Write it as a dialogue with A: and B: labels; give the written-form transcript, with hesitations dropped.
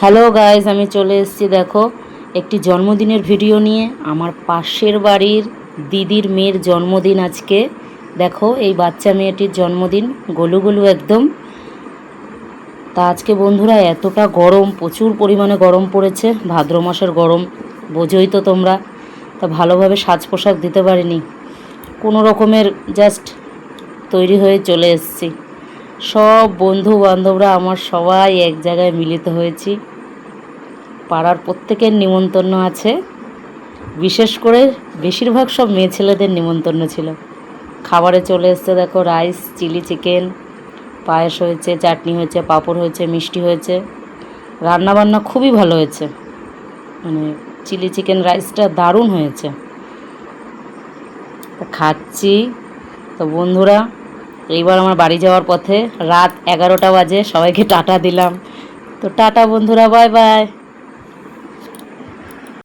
A: Hello guys, আমি চলে এসেছি দেখো একটি জন্মদিনের ভিডিও নিয়ে। আমার পাশের বাড়ির দিদির মেয়ের জন্মদিন আজকে। দেখো এই বাচ্চা মেয়েটির জন্মদিন, গোলু গোলু একদম। তা আজকে বন্ধুরা এতটা গরম, প্রচুর পরিমাণে গরম পড়েছে, ভাদ্র মাসের গরম বোঝোই তো তোমরা। তা ভালোভাবে সাজ পোশাক দিতে পারিনি, কোনো রকমের জাস্ট তৈরি হয়ে চলে এসেছি। সব বন্ধু বান্ধবরা আমার সবাই এক জায়গায় মিলিত হয়েছি। পাড়ার প্রত্যেকের নিমন্ত্রণ আছে, বিশেষ করে বেশিরভাগ সব মেয়ে ছেলেদের নিমন্ত্রণ ছিল। খাবারে চলে এসছে দেখো রাইস, চিলি চিকেন, পায়েস হয়েছে, চাটনি হয়েছে, পাঁপড় হয়েছে, মিষ্টি হয়েছে। রান্নাবান্না খুবই ভালো হয়েছে, মানে চিলি চিকেন রাইসটা দারুণ হয়েছে। খাচ্ছি তো বন্ধুরা। এইবার আমার বাড়ি যাওয়ার পথে, রাত 11টা বাজে, সবাইকে টাটা দিলাম। তো টাটা বন্ধুরা, বাই বাই।